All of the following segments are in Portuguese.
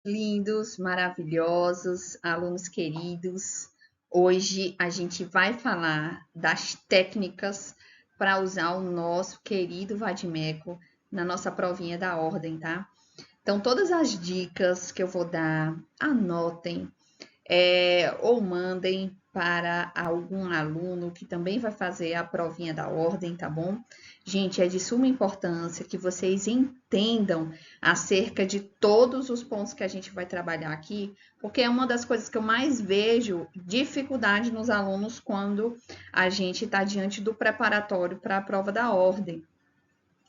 Lindos, maravilhosos, alunos queridos. Hoje a gente vai falar das técnicas para usar o nosso querido vade-mecum na nossa provinha da ordem, tá? Então, todas as dicas que eu vou dar, anotem, ou mandem para algum aluno que também vai fazer a provinha da ordem, tá bom? Gente, é de suma importância que vocês entendam acerca de todos os pontos que a gente vai trabalhar aqui, porque é uma das coisas que eu mais vejo dificuldade nos alunos quando a gente está diante do preparatório para a prova da ordem,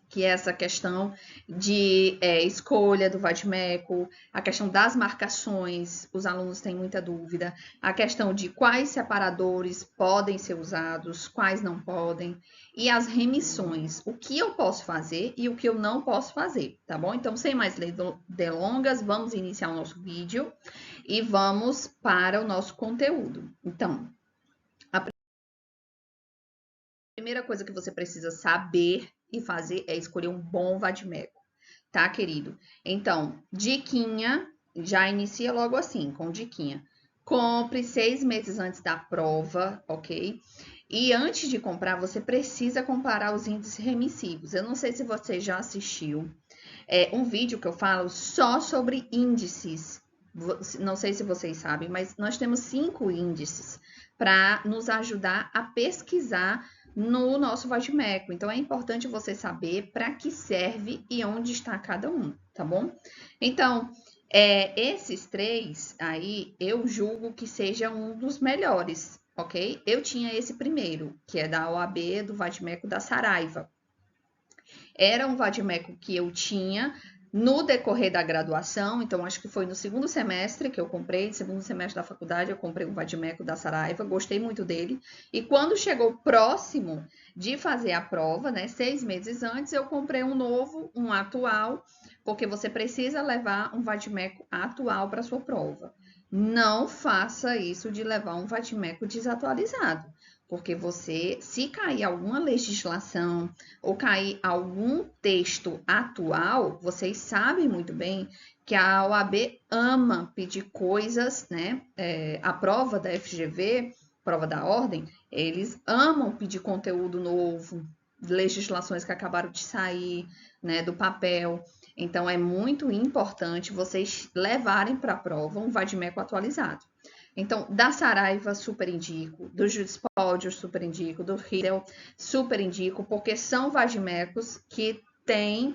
que é essa questão de escolha do vade-mecum, a questão das marcações, os alunos têm muita dúvida, a questão de quais separadores podem ser usados, quais não podem, e as remissões, o que eu posso fazer e o que eu não posso fazer, tá bom? Então, sem mais delongas, vamos iniciar o nosso vídeo e vamos para o nosso conteúdo. Então, a primeira coisa que você precisa saber e fazer é escolher um bom vade-mecum, tá, querido? Então, diquinha, já inicia logo assim, com diquinha. Compre 6 meses antes da prova, ok? E antes de comprar, você precisa comparar os índices remissivos. Eu não sei se você já assistiu um vídeo que eu falo só sobre índices. Não sei se vocês sabem, mas nós temos 5 índices para nos ajudar a pesquisar no nosso vade-mecum. Então, é importante você saber para que serve e onde está cada um, tá bom? Então, esses 3 aí, eu julgo que seja um dos melhores, ok? Eu tinha esse primeiro, que é da OAB, do vade-mecum da Saraiva. Era um vade-mecum que eu tinha no decorrer da graduação, então acho que foi no segundo semestre que eu comprei, segundo semestre da faculdade, eu comprei um vade-mecum da Saraiva, gostei muito dele. E quando chegou próximo de fazer a prova, né, 6 meses antes, eu comprei um novo, um atual, porque você precisa levar um vade-mecum atual para sua prova. Não faça isso de levar um vade-mecum desatualizado, porque você, se cair alguma legislação ou cair algum texto atual, vocês sabem muito bem que a OAB ama pedir coisas, né? A prova da FGV, prova da ordem, eles amam pedir conteúdo novo, legislações que acabaram de sair, né, do papel. Então, é muito importante vocês levarem para a prova um vade-mecum atualizado. Então, da Saraiva, super indico, do Judispódio, super indico, do Riedel, super indico, porque são vade-mecums que têm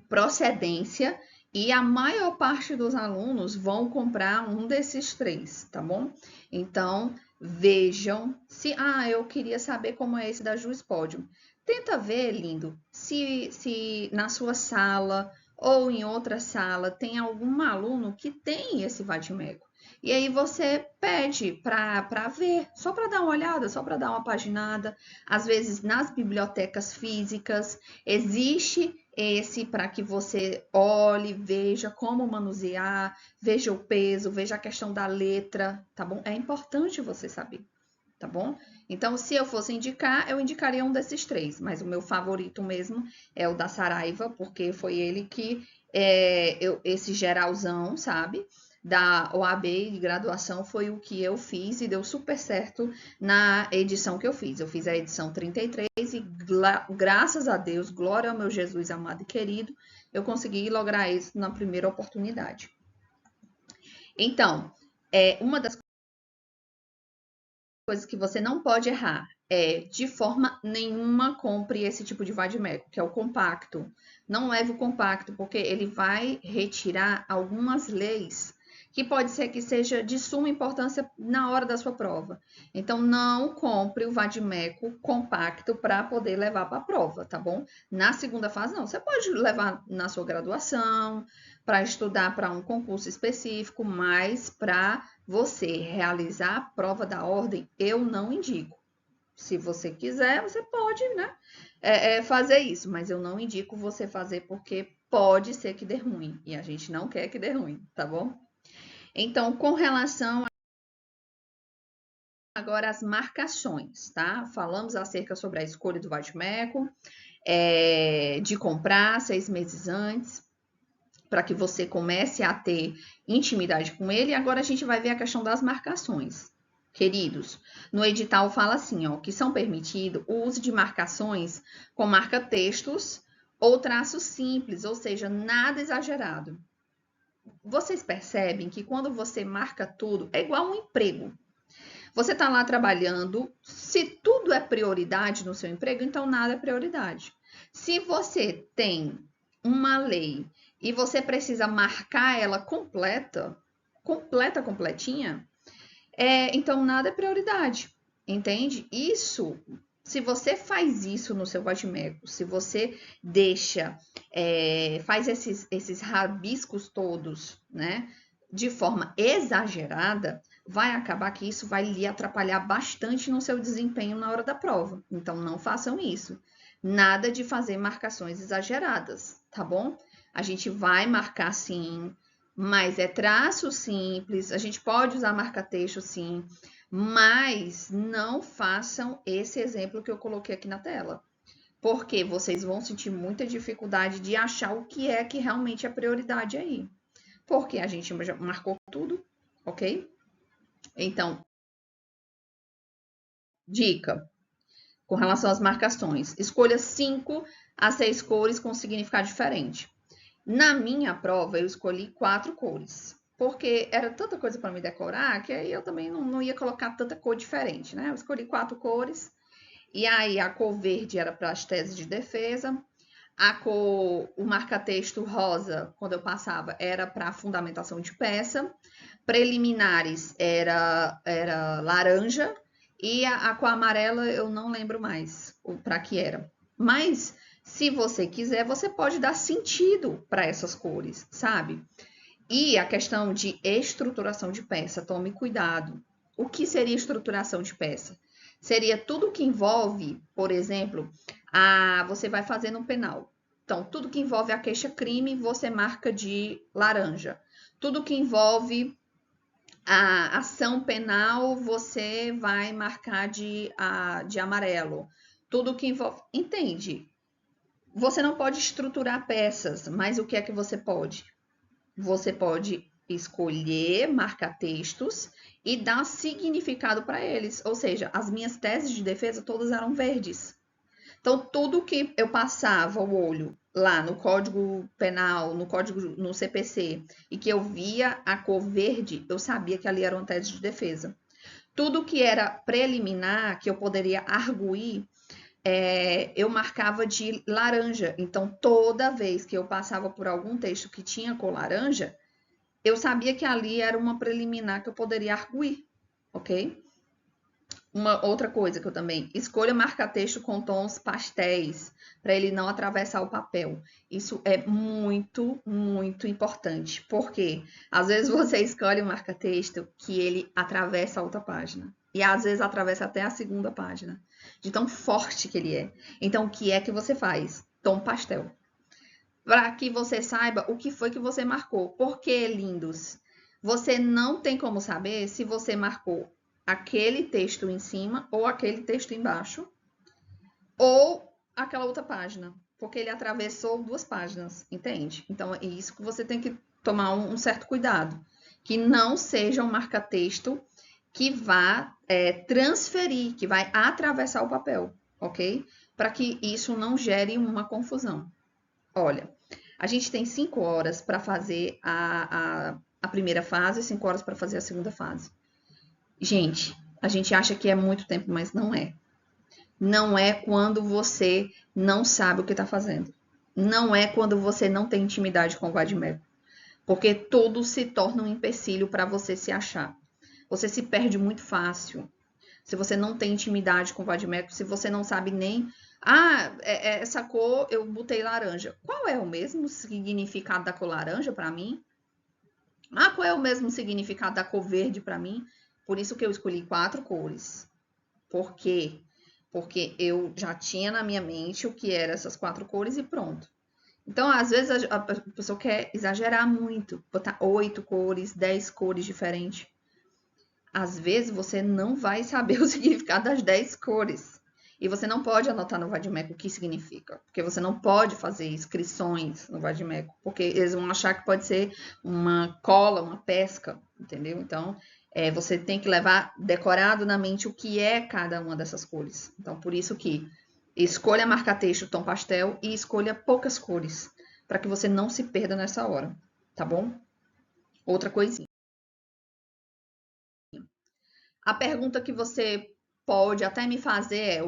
procedência e a maior parte dos alunos vão comprar um desses 3, tá bom? Então, vejam se... eu queria saber como é esse da Judispódio. Tenta ver, lindo, se na sua sala ou em outra sala tem algum aluno que tem esse vade-mecum. E aí você pede para ver, só para dar uma olhada, só para dar uma paginada. Às vezes nas bibliotecas físicas existe esse para que você olhe, veja como manusear, veja o peso, veja a questão da letra, tá bom? É importante você saber, tá bom? Então, se eu fosse indicar, eu indicaria um desses 3, mas o meu favorito mesmo é o da Saraiva, porque foi ele que esse geralzão, sabe? Da OAB de graduação foi o que eu fiz e deu super certo na edição que eu fiz. Eu fiz a edição 33 e graças a Deus, glória ao meu Jesus amado e querido, eu consegui lograr isso na primeira oportunidade. Então, uma das coisas que você não pode errar de forma nenhuma compre esse tipo de vade-mecum, que é o compacto. Não leve o compacto, porque ele vai retirar algumas leis que pode ser que seja de suma importância na hora da sua prova. Então, não compre o vade-mecum compacto para poder levar para a prova, tá bom? Na segunda fase, não. Você pode levar na sua graduação, para estudar para um concurso específico, mas para você realizar a prova da ordem, eu não indico. Se você quiser, você pode, né, fazer isso, mas eu não indico você fazer porque pode ser que dê ruim e a gente não quer que dê ruim, tá bom? Então, com relação agora às marcações, tá? Falamos acerca sobre a escolha do vade-mecum, de comprar 6 meses antes, para que você comece a ter intimidade com ele. E agora a gente vai ver a questão das marcações. Queridos, no edital fala assim, ó, que são permitidos o uso de marcações com marca-textos ou traços simples, ou seja, nada exagerado. Vocês percebem que quando você marca tudo, é igual um emprego. Você está lá trabalhando, se tudo é prioridade no seu emprego, então nada é prioridade. Se você tem uma lei e você precisa marcar ela completinha, então nada é prioridade, entende? Isso, se você faz isso no seu vadimeco, se você deixa, faz esses rabiscos todos, né, de forma exagerada, vai acabar que isso vai lhe atrapalhar bastante no seu desempenho na hora da prova. Então, não façam isso. Nada de fazer marcações exageradas, tá bom? A gente vai marcar sim, mas é traço simples. A gente pode usar marca-texto sim, mas não façam esse exemplo que eu coloquei aqui na tela. Porque vocês vão sentir muita dificuldade de achar o que é que realmente é prioridade aí. Porque a gente já marcou tudo, ok? Então, dica com relação às marcações: escolha 5 a 6 cores com significado diferente. Na minha prova, eu escolhi 4 cores, porque era tanta coisa para me decorar que aí eu também não ia colocar tanta cor diferente, né? Eu escolhi 4 cores, e aí a cor verde era para as teses de defesa, o marca-texto rosa, quando eu passava, era para a fundamentação de peça, preliminares era laranja, e a cor amarela eu não lembro mais para que era. Mas, se você quiser, você pode dar sentido para essas cores, sabe? E a questão de estruturação de peça, tome cuidado. O que seria estruturação de peça? Seria tudo que envolve, por exemplo, você vai fazer um penal. Então, tudo que envolve a queixa-crime, você marca de laranja. Tudo que envolve a ação penal, você vai marcar de amarelo. Tudo que envolve... Entende? Você não pode estruturar peças, mas o que é que você pode? Você pode escolher marca-textos e dar significado para eles. Ou seja, as minhas teses de defesa todas eram verdes. Então, tudo que eu passava o olho lá no Código Penal, no CPC, e que eu via a cor verde, eu sabia que ali era uma tese de defesa. Tudo que era preliminar, que eu poderia arguir, eu marcava de laranja. Então, toda vez que eu passava por algum texto que tinha cor laranja, eu sabia que ali era uma preliminar que eu poderia arguir, ok? Uma outra coisa que eu também... Escolha marca-texto com tons pastéis, para ele não atravessar o papel. Isso é muito, muito importante. Porque às vezes você escolhe um marca-texto que ele atravessa a outra página. E às vezes atravessa até a segunda página. De tão forte que ele é. Então, o que é que você faz? Tom pastel. Para que você saiba o que foi que você marcou. Porque, lindos, você não tem como saber se você marcou aquele texto em cima ou aquele texto embaixo ou aquela outra página, porque ele atravessou 2 páginas, entende? Então, é isso que você tem que tomar um certo cuidado, que não seja um marca-texto que vá transferir, que vai atravessar o papel, ok? Para que isso não gere uma confusão. Olha, a gente tem 5 horas para fazer a primeira fase e 5 horas para fazer a segunda fase. Gente, a gente acha que é muito tempo, mas não é. Não é quando você não sabe o que está fazendo. Não é quando você não tem intimidade com o vadimeco. Porque tudo se torna um empecilho para você se achar. Você se perde muito fácil. Se você não tem intimidade com o vadimeco, se você não sabe nem... essa cor eu botei laranja. Qual é o mesmo significado da cor laranja para mim? Qual é o mesmo significado da cor verde para mim? Por isso que eu escolhi 4 cores. Por quê? Porque eu já tinha na minha mente o que eram essas 4 cores e pronto. Então, às vezes, a pessoa quer exagerar muito, botar 8 cores, 10 cores diferentes. Às vezes, você não vai saber o significado das 10 cores. E você não pode anotar no Vadimeco o que significa, porque você não pode fazer inscrições no Vadimeco, porque eles vão achar que pode ser uma cola, uma pesca, entendeu? Então, você tem que levar decorado na mente o que é cada uma dessas cores. Então, por isso que escolha marca-texto tom pastel e escolha poucas cores, para que você não se perda nessa hora, tá bom? Outra coisinha. A pergunta que você pode até me fazer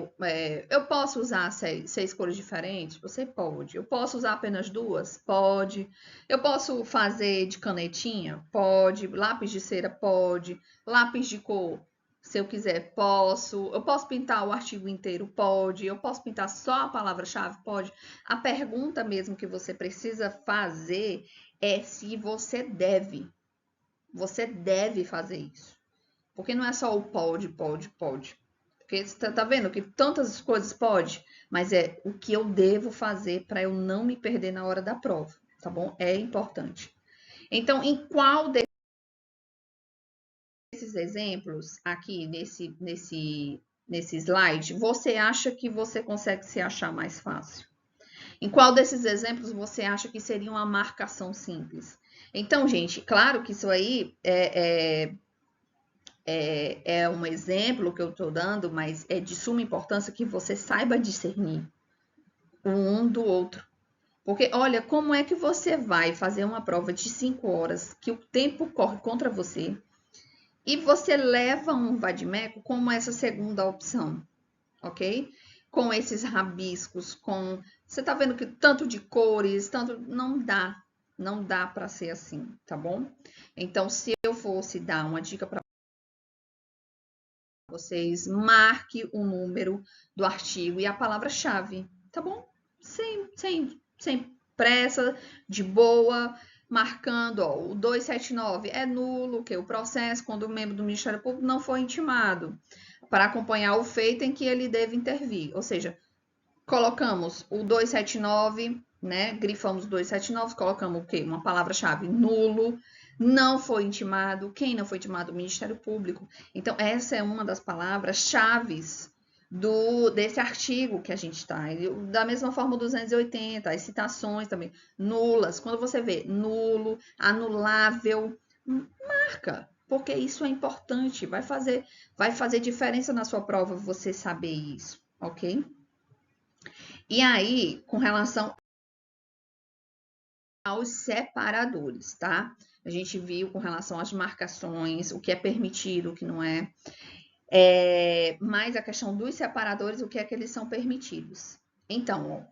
eu posso usar seis cores diferentes? Você pode. Eu posso usar apenas duas? Pode. Eu posso fazer de canetinha? Pode. Lápis de cera? Pode. Lápis de cor? Se eu quiser, posso. Eu posso pintar o artigo inteiro? Pode. Eu posso pintar só a palavra-chave? Pode. A pergunta mesmo que você precisa fazer é se você deve. Você deve fazer isso. Porque não é só o pode. Porque você tá vendo que tantas coisas pode, mas é o que eu devo fazer para eu não me perder na hora da prova, tá bom? É importante. Então, em qual desses exemplos aqui nesse slide, você acha que você consegue se achar mais fácil? Em qual desses exemplos você acha que seria uma marcação simples? Então, gente, claro que isso aí é um exemplo que eu estou dando, mas é de suma importância que você saiba discernir um do outro. Porque, olha, como é que você vai fazer uma prova de 5 horas, que o tempo corre contra você, e você leva um vadimeco como essa segunda opção, ok? Com esses rabiscos, com... Você tá vendo que tanto de cores, tanto... Não dá para ser assim, tá bom? Então, se eu fosse dar uma dica para vocês, marque o número do artigo e a palavra-chave, tá bom? Sem pressa, de boa, marcando, ó, o 279 é nulo, que é o processo quando o membro do Ministério Público não foi intimado, para acompanhar o feito em que ele deve intervir. Ou seja, colocamos o 279, né? Grifamos 279, colocamos o quê? Uma palavra-chave nulo, não foi intimado. Quem não foi intimado? O Ministério Público. Então, essa é uma das palavras-chave desse artigo que a gente está. Da mesma forma, o 280, as citações também, nulas. Quando você vê nulo, anulável, marca, porque isso é importante. Vai fazer diferença na sua prova você saber isso, ok? E aí, com relação aos separadores, tá? A gente viu com relação às marcações, o que é permitido, o que não é. Mais a questão dos separadores, o que é que eles são permitidos. Então, ó,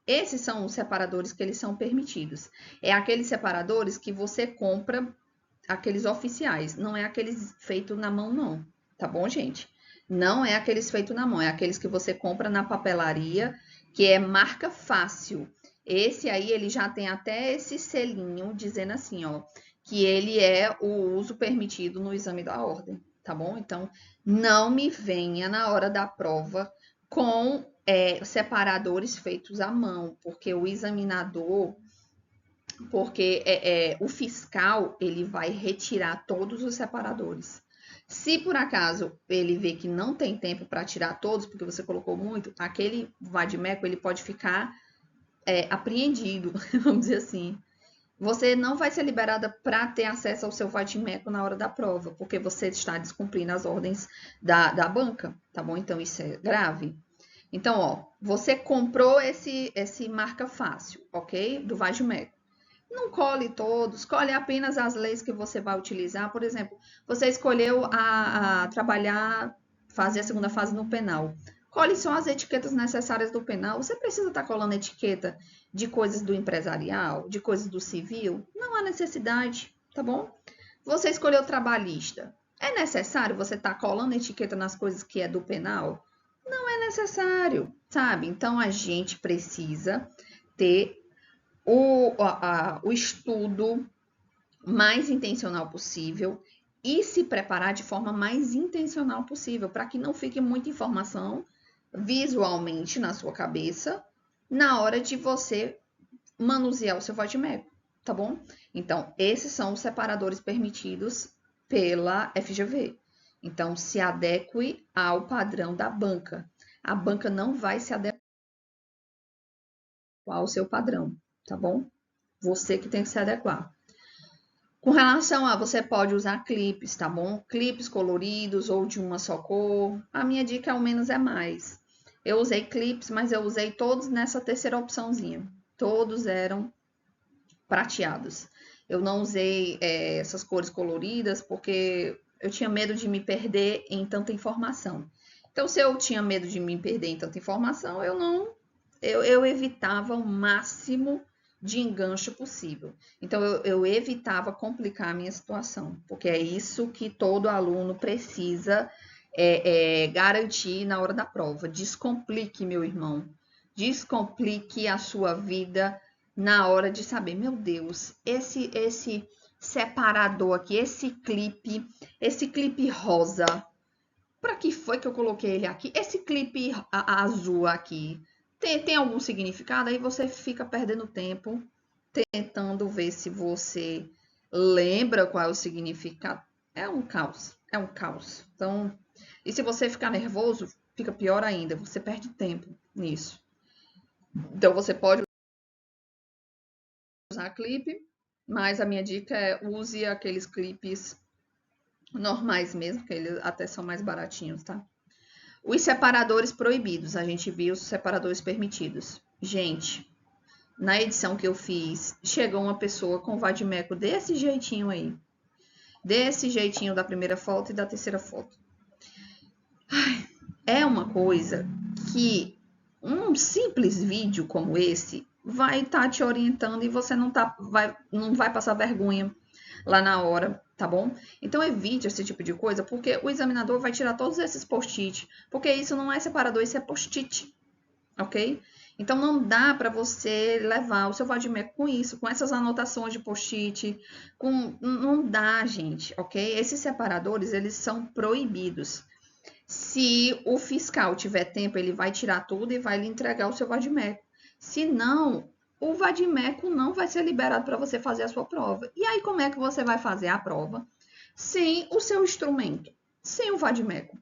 esses são os separadores que eles são permitidos. É aqueles separadores que você compra, aqueles oficiais, não é aqueles feitos na mão, não. Tá bom, gente? Não é aqueles feitos na mão, é aqueles que você compra na papelaria, que é marca fácil. Esse aí, ele já tem até esse selinho dizendo assim, ó, que ele é o uso permitido no exame da ordem, tá bom? Então, não me venha na hora da prova com separadores feitos à mão, porque o examinador, o fiscal, ele vai retirar todos os separadores. Se por acaso ele vê que não tem tempo para tirar todos, porque você colocou muito, aquele vadimeco ele pode ficar apreendido, vamos dizer assim. Você não vai ser liberada para ter acesso ao seu vadimeco na hora da prova, porque você está descumprindo as ordens da banca, tá bom? Então isso é grave. Então, ó, você comprou esse marca fácil, ok? Do vadimeco. Não colhe todos, colhe apenas as leis que você vai utilizar. Por exemplo, você escolheu a trabalhar, fazer a segunda fase no penal. Colhe só as etiquetas necessárias do penal. Você precisa estar colando etiqueta de coisas do empresarial, de coisas do civil? Não há necessidade, tá bom? Você escolheu trabalhista. É necessário você estar colando etiqueta nas coisas que é do penal? Não é necessário, sabe? Então, a gente precisa ter o estudo mais intencional possível e se preparar de forma mais intencional possível, para que não fique muita informação visualmente na sua cabeça na hora de você manusear o seu vadimeco, tá bom? Então, esses são os separadores permitidos pela FGV. Então, se adeque ao padrão da banca. a banca não vai se adequar ao seu padrão, tá bom? Você que tem que se adequar. Com relação a você pode usar clipes, tá bom? Clipes coloridos ou de uma só cor. A minha dica ao menos é mais. Eu usei clipes, mas eu usei todos nessa terceira opçãozinha. Todos eram prateados. Eu não usei essas cores coloridas porque eu tinha medo de me perder em tanta informação. Então, se eu tinha medo de me perder em tanta informação, eu evitava o máximo de enganche possível. Então, eu evitava complicar a minha situação, porque é isso que todo aluno precisa garantir na hora da prova. Descomplique, meu irmão. Descomplique a sua vida na hora de saber, meu Deus, esse separador aqui, esse clipe rosa, para que foi que eu coloquei ele aqui? Esse clipe azul aqui, tem algum significado? Aí você fica perdendo tempo tentando ver se você lembra qual é o significado. É um caos, é um caos. Então, e se você ficar nervoso, fica pior ainda, você perde tempo nisso. Então, você pode usar clipe, mas a minha dica é use aqueles clipes normais mesmo, que eles até são mais baratinhos, tá? Os separadores proibidos, a gente viu os separadores permitidos. Gente, na edição que eu fiz, chegou uma pessoa com vadimeco desse jeitinho aí. Desse jeitinho da primeira foto e da terceira foto. Ai, é uma coisa que um simples vídeo como esse vai estar te orientando e você não vai passar vergonha lá na hora, tá bom? Então evite esse tipo de coisa, porque o examinador vai tirar todos esses post-it, porque isso não é separador, isso é post-it, ok? Então não dá para você levar o seu vadimeco com isso, com essas anotações de post-it, não dá, gente, ok? Esses separadores, eles são proibidos. Se o fiscal tiver tempo, ele vai tirar tudo e vai lhe entregar o seu vadimeco. Se não, o vadimeco não vai ser liberado para você fazer a sua prova. E aí, como é que você vai fazer a prova sem o seu instrumento, sem o vadimeco?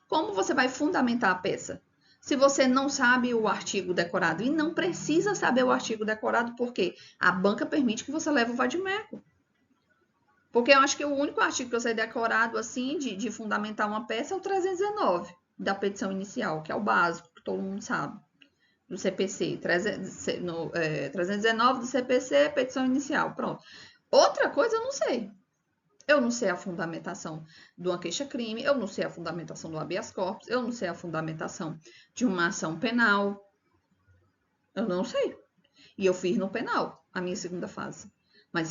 Como você vai fundamentar a peça? Se você não sabe o artigo decorado, e não precisa saber o artigo decorado, porque a banca permite que você leve o vadimeco. Porque eu acho que o único artigo que eu sei decorado, assim, de fundamentar uma peça é o 319 da petição inicial, que é o básico, que todo mundo sabe, do CPC. 319 do CPC, petição inicial, pronto. Outra coisa eu não sei. Eu não sei a fundamentação de uma queixa-crime, eu não sei a fundamentação do habeas corpus, eu não sei a fundamentação de uma ação penal. Eu não sei. E eu fiz no penal, a minha segunda fase. Mas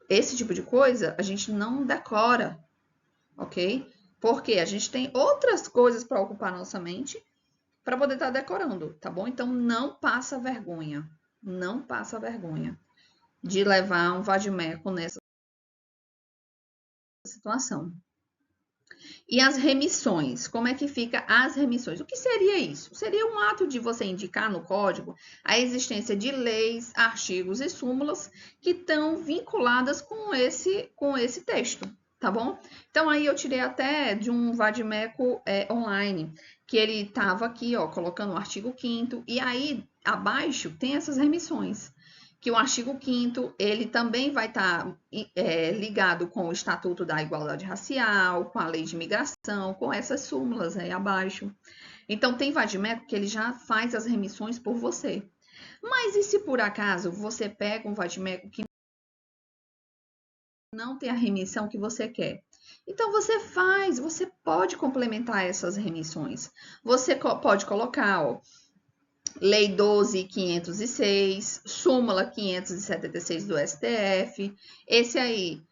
esse tipo de coisa a gente não decora, ok? Porque a gente tem outras coisas para ocupar nossa mente para poder estar decorando, tá bom? Então não passa vergonha, não passa vergonha de levar um vadimeco nessa situação. E as remissões, como é que fica as remissões? O que seria isso? Seria um ato de você indicar no código a existência de leis, artigos e súmulas que estão vinculadas com esse texto, tá bom? Então aí eu tirei até de um vadimeco online, que ele estava aqui, ó, colocando o artigo 5º, e aí abaixo tem essas remissões. Que o artigo 5º, ele também vai estar ligado com o Estatuto da Igualdade Racial, com a Lei de Imigração, com essas súmulas aí abaixo. Então, tem vadimeco que ele já faz as remissões por você. Mas e se por acaso você pega um vadimeco que não tem a remissão que você quer? Então, você pode complementar essas remissões. Você pode colocar, ó, Lei 12.506, súmula 576 do STF. Esse aí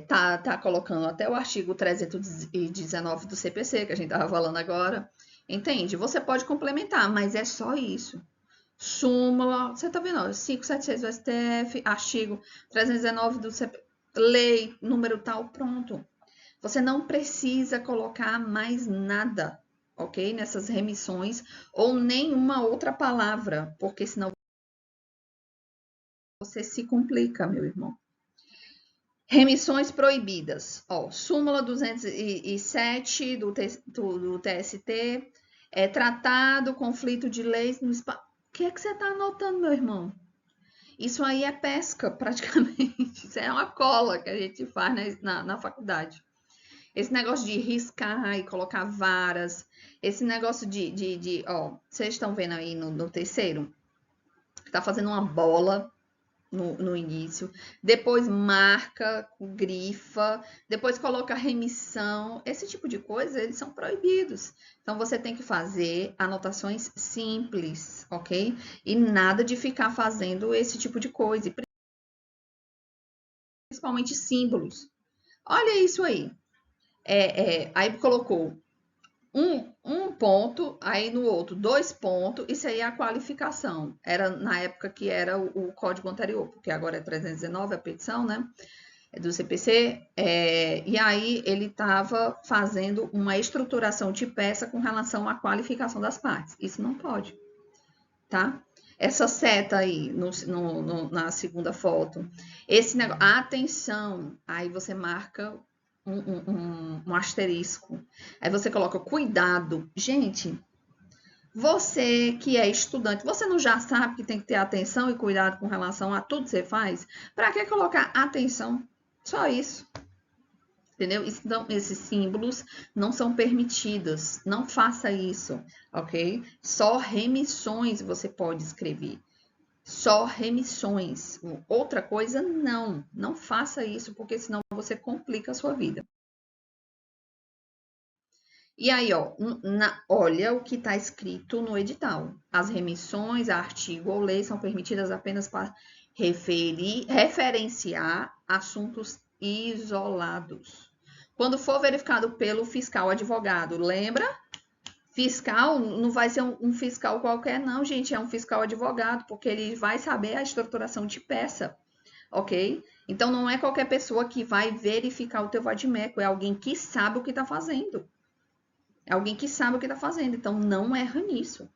tá colocando até o artigo 319 do CPC, que a gente tava falando agora. Entende? Você pode complementar, mas é só isso. Súmula, você tá vendo? 576 do STF, artigo 319 do CPC, lei, número tal, pronto. Você não precisa colocar mais nada, ok? Nessas remissões, ou nenhuma outra palavra, porque senão você se complica, meu irmão. Remissões proibidas. Ó, súmula 207 do TST, Tratar do conflito de leis no espaço. O que é que você está anotando, meu irmão? Isso aí é pesca, praticamente. Isso é uma cola que a gente faz na faculdade. Esse negócio de riscar e colocar varas. Esse negócio ó, vocês estão vendo aí no terceiro? Tá fazendo uma bola no início, depois marca, grifa, depois coloca remissão. Esse tipo de coisa, eles são proibidos. Então, você tem que fazer anotações simples, ok? E nada de ficar fazendo esse tipo de coisa, principalmente símbolos. Olha isso aí. Aí colocou um ponto, aí no outro 2 pontos, isso aí é a qualificação. Era na época que era o código anterior, porque agora é 319 a petição, né? Do CPC, e aí ele estava fazendo uma estruturação de peça com relação à qualificação das partes. Isso não pode, tá? Essa seta aí na segunda foto, esse negócio, atenção, aí você marca um asterisco. Aí você coloca cuidado. Gente, você que é estudante, você não já sabe que tem que ter atenção e cuidado com relação a tudo que você faz? Para que colocar atenção? Só isso. Entendeu? Então, esses símbolos não são permitidos. Não faça isso, ok? Só remissões você pode escrever. Só remissões. Outra coisa, não. Não faça isso, porque senão você complica a sua vida. E aí, ó, olha o que está escrito no edital. As remissões a artigo ou lei são permitidas apenas para referenciar assuntos isolados. Quando for verificado pelo fiscal advogado, lembra? Fiscal não vai ser um fiscal qualquer, não, gente. É um fiscal advogado, porque ele vai saber a estruturação de peça, ok? Então, não é qualquer pessoa que vai verificar o teu vadimeco, é alguém que sabe o que está fazendo. É alguém que sabe o que está fazendo, então não erra nisso.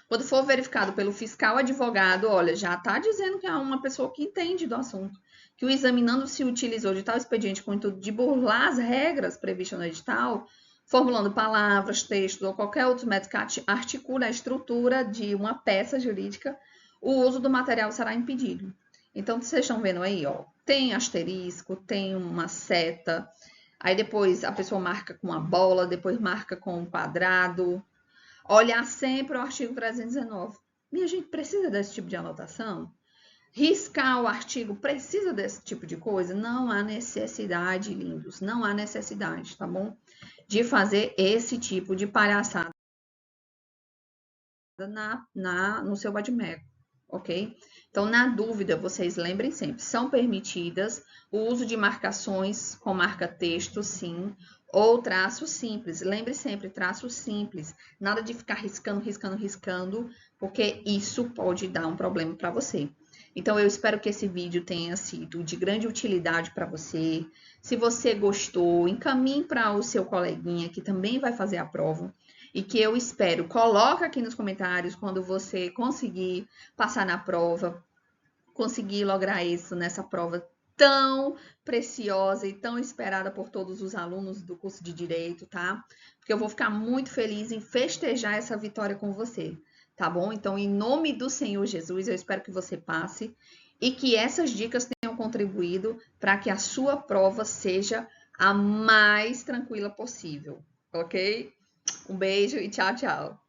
Quando for verificado pelo fiscal advogado, olha, já está dizendo que é uma pessoa que entende do assunto, que o examinando se utilizou de tal expediente com o intuito de burlar as regras previstas no edital, formulando palavras, textos ou qualquer outro método que articule a estrutura de uma peça jurídica, o uso do material será impedido. Então, vocês estão vendo aí, ó, tem asterisco, tem uma seta, aí depois a pessoa marca com a bola, depois marca com um quadrado. Olhar sempre o artigo 319. Minha gente, precisa desse tipo de anotação? Riscar o artigo precisa desse tipo de coisa? Não há necessidade, lindos. Não há necessidade, tá bom? De fazer esse tipo de palhaçada no seu vadimeco, ok? Então, na dúvida, vocês lembrem sempre, são permitidas o uso de marcações com marca-texto, sim, ou traço simples. Lembre sempre, traço simples. Nada de ficar riscando, porque isso pode dar um problema para você. Então, eu espero que esse vídeo tenha sido de grande utilidade para você. Se você gostou, encaminhe para o seu coleguinha que também vai fazer a prova. E que eu espero, coloca aqui nos comentários quando você conseguir passar na prova, conseguir lograr isso nessa prova tão preciosa e tão esperada por todos os alunos do curso de Direito, tá? Porque eu vou ficar muito feliz em festejar essa vitória com você, tá bom? Então, em nome do Senhor Jesus, eu espero que você passe e que essas dicas tenham contribuído para que a sua prova seja a mais tranquila possível, ok? Um beijo e tchau, tchau.